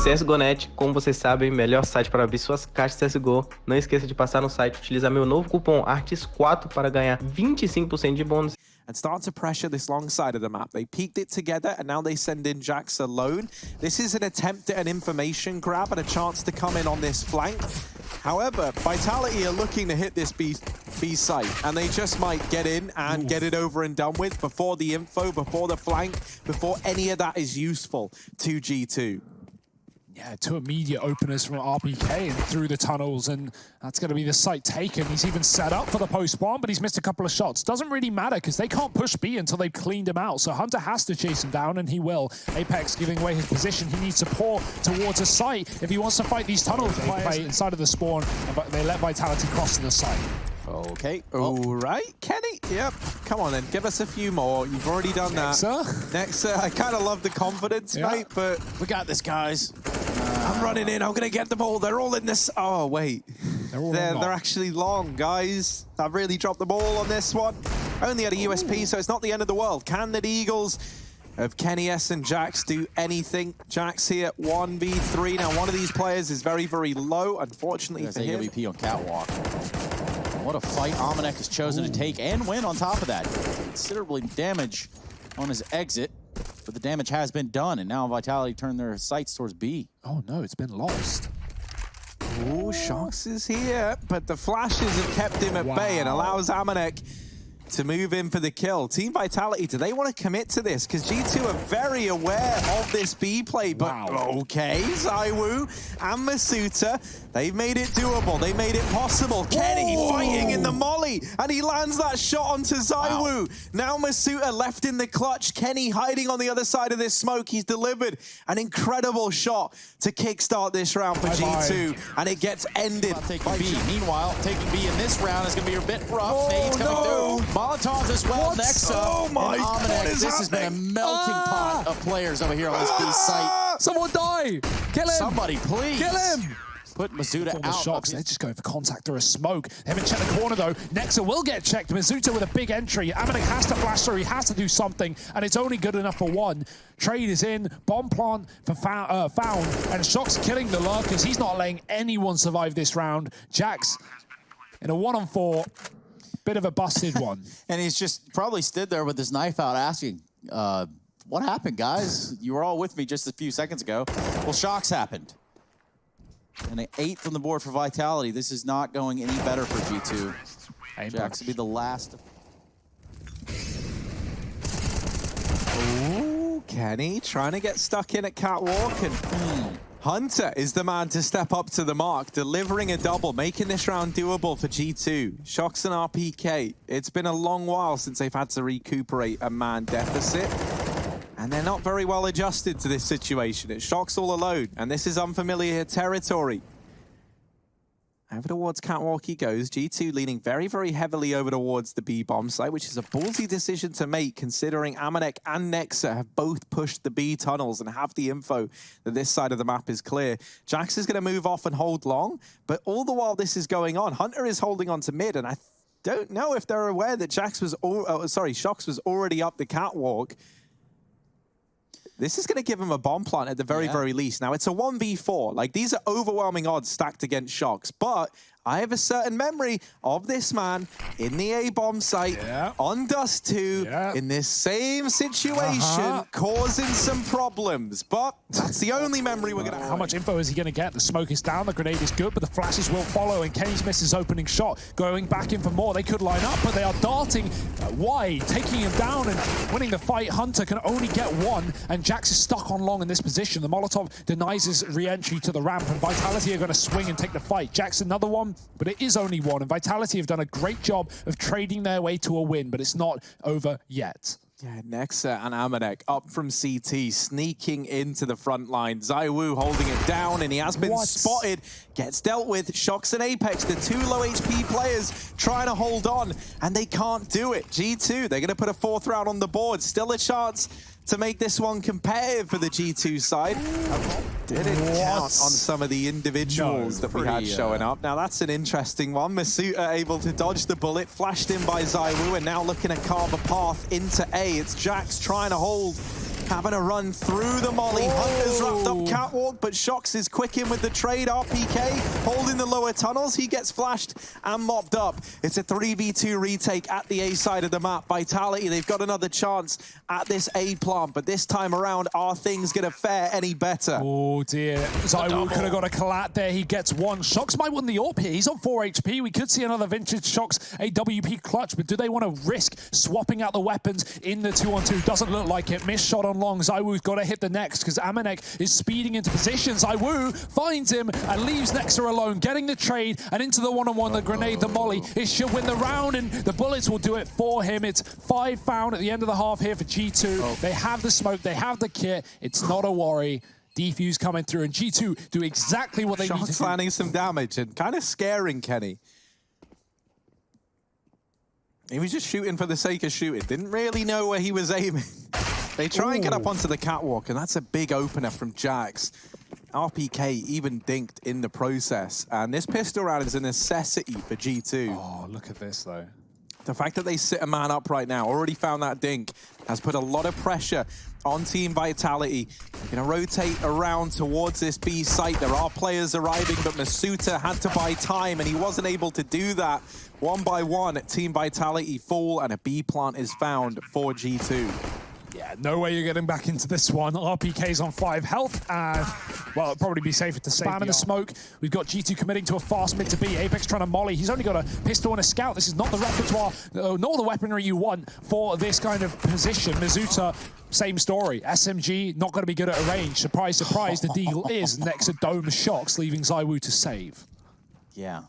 CSGO.net, como vocês sabem, melhor site para abrir suas caixas CSGO. Não esqueça de passar no site e utilizar meu novo cupom ARTES4 para ganhar 25% de bônus. And start to pressure this long side of the map. They peeked it together, and now they send in Jax alone. This is an attempt at an information grab and a chance to come in on this flank. However, Vitality are looking to hit this B site, and they just might get in and get it over and done with before the info, before the flank, before any of that is useful to G2. Yeah, two immediate openers from RPK and through the tunnels, and that's going to be the site taken. He's even set up for the post-spawn, but he's missed a couple of shots. Doesn't really matter because they can't push B until they've cleaned him out, so Hunter has to chase him down, and he will. Apex giving away his position. He needs to pour towards a site if he wants to fight these tunnels. They play inside of the spawn, and they let Vitality cross to the site. Okay, all right. Kenny, yep. Come on then, give us a few more. You've already done that. Nexa, I kind of love the confidence, mate, but we got this, guys. I'm running in. I'm going to get them all. They're all in this. Oh, wait. They're actually long, guys. I've really dropped the ball on this one. Only at a USP, so it's not the end of the world. Can the Eagles of KENNYS and Jax do anything? Jax here, 1v3. Now, one of these players is very, very low, unfortunately for him. AWP on catwalk. What a fight Amanek has chosen to take and win on top of that. Considerably damage on his exit, but the damage has been done, and now Vitality turned their sights towards B. Oh no, it's been lost. Oh, shox is here, but the flashes have kept him at bay and allows Amanek to move in for the kill. Team Vitality, do they want to commit to this? Because G2 are very aware of this B play, but okay, ZYWOO and Masuta, they've made it doable. They made it possible. Kenny fighting in the molly, and he lands that shot onto ZYWOO. Now Masuta left in the clutch. Kenny hiding on the other side of this smoke. He's delivered an incredible shot to kickstart this round for G2, and it gets ended. Taking B. Meanwhile, taking B in this round is going to be a bit rough. Nade's coming through. Molotovs as well. Next up. Oh my God, this has been a melting pot of players over here on this B site. Someone die! Kill him! Somebody, please! Kill him! Put Masuta out. Shox. They're just going for contact or a smoke. They haven't checked the corner though. Nexa will get checked. Masuta with a big entry. Amanek has to flash through. He has to do something, and it's only good enough for one. Trade is in. Bomb plant for found, and Shox killing the lurkers. He's not letting anyone survive this round. Jax in a 1-on-4. Bit of a busted one. And he's just probably stood there with his knife out asking, what happened, guys? You were all with me just a few seconds ago. Well, shox happened. And an 8 from the board for Vitality. This is not going any better for G2. Jax will be the last. Ooh, Kenny trying to get stuck in at catwalk, and Hunter is the man to step up to the mark, delivering a double, making this round doable for G2. Shox and RPK. It's been a long while since they've had to recuperate a man deficit, and they're not very well adjusted to this situation. It's Shox all alone, and this is unfamiliar territory. Over towards catwalk he goes. G2 leaning very, very heavily over towards the B bomb site, which is a ballsy decision to make considering Amanek and Nexa have both pushed the B tunnels and have the info that this side of the map is clear. Jax is going to move off and hold long, but all the while this is going on, Hunter is holding on to mid, and I don't know if they're aware that Shox was already up the catwalk. This is going to give him a bomb plant at the very, very least. Now, it's a 1v4. Like, these are overwhelming odds stacked against shox. But I have a certain memory of this man in the A-bomb site on Dust 2 in this same situation, causing some problems. But that's the only memory we're going to have. How much info is he going to get? The smoke is down, the grenade is good, but the flashes will follow, and Kenny's missed his opening shot. Going back in for more. They could line up, but they are darting wide, taking him down and winning the fight. Hunter can only get one, and Jax is stuck on long in this position. The Molotov denies his re-entry to the ramp, and Vitality are going to swing and take the fight. Jax another one, but it is only one, and Vitality have done a great job of trading their way to a win, but it's not over yet. Yeah, Nexa and Amanek up from CT, sneaking into the front line. ZYWOO holding it down, and he has been spotted. Gets dealt with. Shox and Apex, the two low HP players, trying to hold on, and they can't do it. G2, they're going to put a 4th round on the board. Still a chance to make this one competitive for the G2 side. Didn't count on some of the individuals that we had showing up. Now that's an interesting one. Masuta able to dodge the bullet, flashed in by ZYWOO, and now looking to carve a path into A. It's Jax trying to hold having a run through the molly. Hunter's wrapped up catwalk, but shox is quick in with the trade. RPK holding the lower tunnels. He gets flashed and mopped up. It's a 3v2 retake at the A side of the map. Vitality, they've got another chance at this A plant, but this time around, are things going to fare any better? Oh dear, ZYWOO could have got a collat there. He gets one. shox might win the AWP here. He's on 4 HP. We could see another vintage shox AWP clutch, but do they want to risk swapping out the weapons in the 2-on-2? Doesn't look like it. Missed shot on long. ZYWOO's got to hit the next because Amanek is speeding into position. ZYWOO finds him and leaves Nexa alone, getting the trade and into the one-on-one, the grenade, the molly. It should win the round, and the bullets will do it for him. It's 5 found at the end of the half here for G2. They have the smoke, they have the kit. It's not a worry. Defuse coming through, and G2 do exactly what they need to do. Landing some damage and kind of scaring Kenny. He was just shooting for the sake of shooting. Didn't really know where he was aiming. They try and get up onto the catwalk, and that's a big opener from Jax. RPK even dinked in the process. And this pistol round is a necessity for G2. Oh, look at this, though. The fact that they sit a man up right now, already found that dink, has put a lot of pressure on Team Vitality. They're going to rotate around towards this B site. There are players arriving, but Masuta had to buy time, and he wasn't able to do that. 1 by 1, Team Vitality fall, and a B plant is found for G2. Yeah, no way you're getting back into this one. RPK's on 5 health, and, well, it'd probably be safer to spam in the smoke. We've got G2 committing to a fast mid to B. Apex trying to molly. He's only got a pistol and a scout. This is not the repertoire, nor the weaponry you want for this kind of position. Mizuta, same story. SMG, not going to be good at a range. Surprise, surprise, the deal is Nexa Dome shox, leaving ZYWOO to save. Yeah.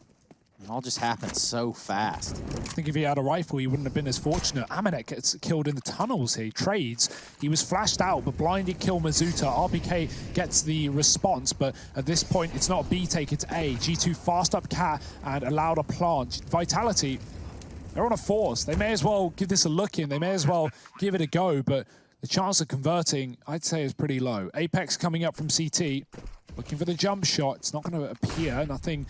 It all just happened so fast. I think if he had a rifle, he wouldn't have been as fortunate. Amanek gets killed in the tunnels here. He trades. He was flashed out, but blinded kill Mizuta. RPK gets the response, but at this point, it's not a B take, it's A. G2 fast up cat and allowed a plant. Vitality, they're on a force. They may as well give this a look in. They may as well give it a go, but the chance of converting, I'd say, is pretty low. Apex coming up from CT, looking for the jump shot. It's not going to appear, nothing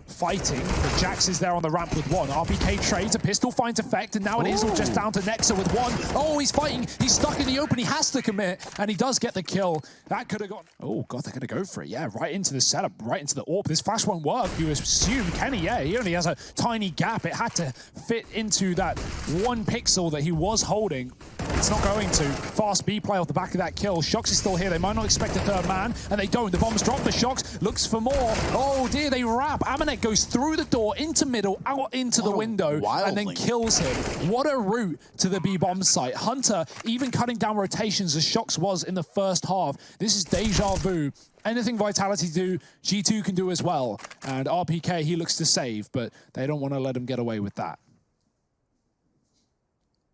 fighting, but Jax is there on the ramp with one. RPK trades, a pistol finds effect, and now it is all just down to Nexa with one. Oh, he's fighting, he's stuck in the open, he has to commit, and he does get the kill. That could have gone, oh god, they're gonna go for it, yeah, right into the setup, right into the AWP. This flash won't work, you assume Kenny, yeah, he only has a tiny gap. It had to fit into that 1 pixel that he was holding. It's not going to. Fast B play off the back of that kill. shox is still here. They might not expect a 3rd man, and they don't. The bomb's dropped. The shox looks for more. Oh dear, they wrap. Amanek goes through the door, into middle, out into the window, and then kills him. What a route to the B bomb site. Hunter even cutting down rotations as shox was in the first half. This is deja vu. Anything Vitality do, G2 can do as well. And RPK, he looks to save, but they don't want to let him get away with that.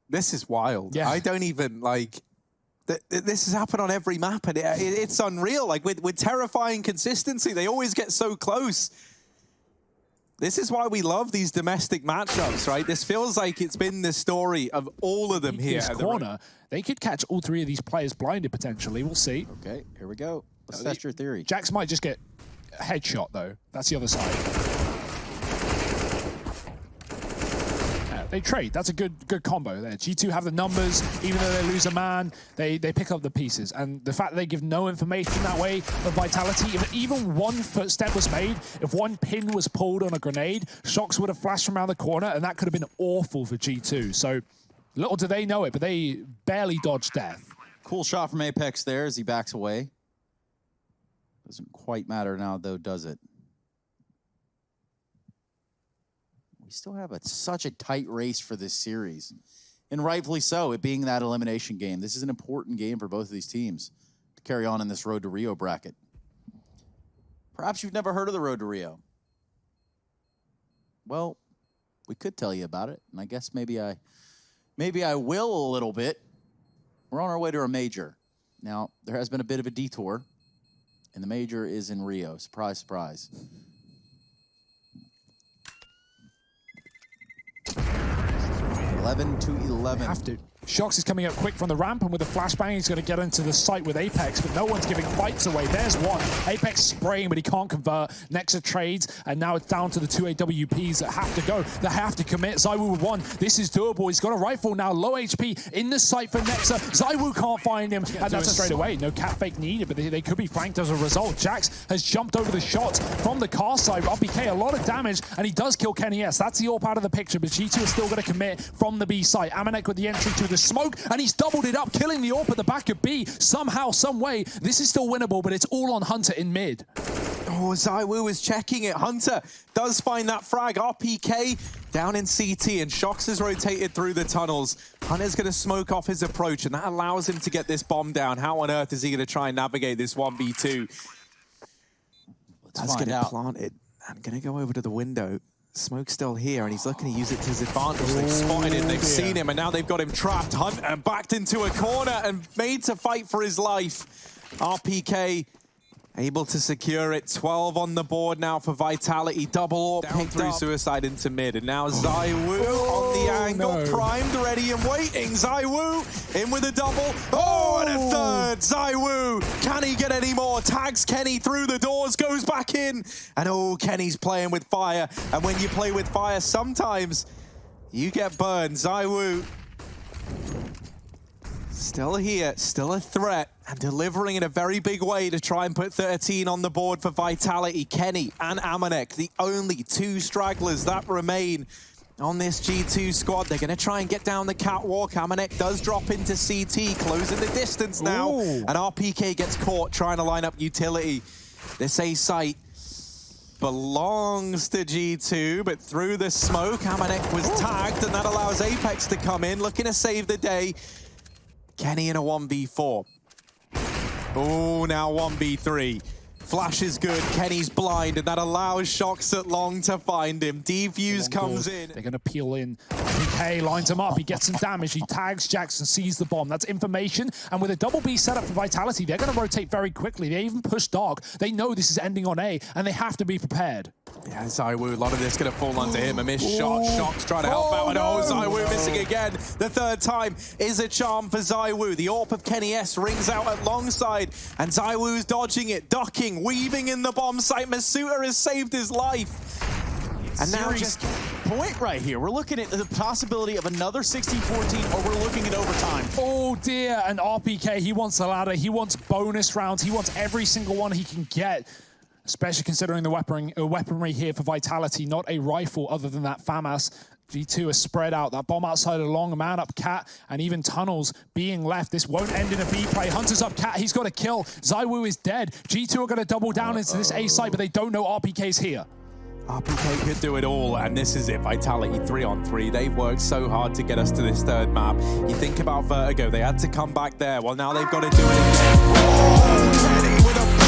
This is wild. Yeah. I don't even, like, this has happened on every map, and it's unreal. Like, with terrifying consistency, they always get so close. This is why we love these domestic matchups, right? This feels like it's been the story of all of them here. Corner, they could catch all 3 of these players blinded, potentially. We'll see. Okay, here we go. Let's test your theory. Jax might just get a headshot, though. That's the other side. They trade. That's a good combo there. G2 have the numbers. Even though they lose a man, they pick up the pieces. And the fact that they give no information that way of Vitality, if even 1 footstep was made, if 1 pin was pulled on a grenade, shox would have flashed from around the corner, and that could have been awful for G2. So little do they know it, but they barely dodged death. Cool shot from Apex there as he backs away. Doesn't quite matter now, though, does it? We still have such a tight race for this series. And rightfully so, it being that elimination game. This is an important game for both of these teams to carry on in this Road to Rio bracket. Perhaps you've never heard of the Road to Rio. Well, we could tell you about it, and I guess maybe I will a little bit. We're on our way to a major. Now, there has been a bit of a detour, and the major is in Rio. Surprise, surprise. 11 to 11. Have to. shox is coming up quick from the ramp, and with the flashbang, he's going to get into the site with Apex, but no one's giving fights away. There's one. Apex spraying, but he can't convert. Nexa trades, and now it's down to the two AWPs that have to go. They have to commit. ZYWOO with one. This is doable. He's got a rifle now, low HP in the site for Nexa. ZYWOO can't find him, and that's straight away. No cat fake needed, but they could be flanked as a result. Jax has jumped over the shots from the car side. RPK, a lot of damage, and he does kill KENNYS. That's the AWP out of the picture, but G2 is still going to commit from the B site. Amanek with the entry to the smoke, and he's doubled it up, killing the AWP at the back of B. Somehow, some way, this is still winnable, but it's all on Hunter in mid. Oh, ZYWOO is checking it. Hunter does find that frag. RPK down in CT, and shox is rotated through the tunnels. Hunter's going to smoke off his approach, and that allows him to get this bomb down. How on earth is he going to try and navigate this 1v2? That's going to plant it. I'm going to go over to the window. Smoke's still here, and he's looking to use it to his advantage. They've spotted him, they've seen him, and now they've got him trapped. Hunter backed into a corner and made to fight for his life. RPK able to secure it. 12 on the board now for Vitality. Double AWP picked through suicide into mid. And now ZYWOO on the angle. Primed, ready and waiting. ZYWOO in with a double. Oh, and a third. ZYWOO. Can he get any more? Tags Kenny through the doors. Goes back in. And oh, Kenny's playing with fire. And when you play with fire, sometimes you get burned. ZYWOO still here, still a threat, and delivering in a very big way to try and put 13 on the board for Vitality. Kenny and Amanek, the only two stragglers that remain on this G2 squad. They're going to try and get down the catwalk. Amanek does drop into CT, closing the distance now, and RPK gets caught trying to line up utility. This A site belongs to G2, but through the smoke, Amanek was tagged, and that allows Apex to come in, looking to save the day. Kenny in a 1v4. Oh, now 1v3. Flash is good. Kenny's blind, and that allows shox at long to find him. Defuse comes in. They're going to peel in. PK lines him up. He gets some damage. He tags Jackson, sees the bomb. That's information. And with a double B setup for Vitality, they're going to rotate very quickly. They even push Dark. They know this is ending on A, and they have to be prepared. Yeah, ZYWOO, a lot of this going to fall onto him. A missed shot. shox trying to help out. And ZYWOO missing again. The third time is a charm for ZYWOO. The AWP of KENNYS rings out alongside, and ZYWOO's dodging it, ducking, weaving in the bomb site. Masuta has saved his life. And now just point right here. We're looking at the possibility of another 16-14, or we're looking at overtime. Oh dear, and RPK, he wants a ladder. He wants bonus rounds. He wants every single one he can get. Especially considering the weaponry here for Vitality, not a rifle other than that FAMAS. G2 is spread out. That bomb outside along, a man up Cat, and even tunnels being left. This won't end in a B play. Hunter's up Cat, he's got a kill. ZYWOO is dead. G2 are going to double down into this A site, but they don't know RPK's here. RPK could do it all, and this is it. Vitality 3-on-3. They've worked so hard to get us to this third map. You think about Vertigo, they had to come back there. Well, now they've got to do it again. Oh, Kenny with a blind.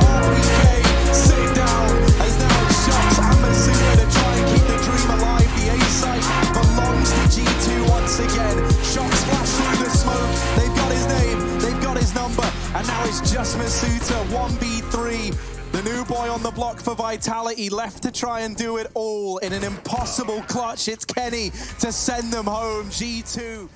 RPK sit down as now it's shox and Masuta to try and keep the dream alive. The A site belongs to G2 once again. shox flash through the smoke. They've got his name, they've got his number, and now it's just Masuta 1v3. The new boy on the block for Vitality, left to try and do it all in an impossible clutch. It's Kenny to send them home. G2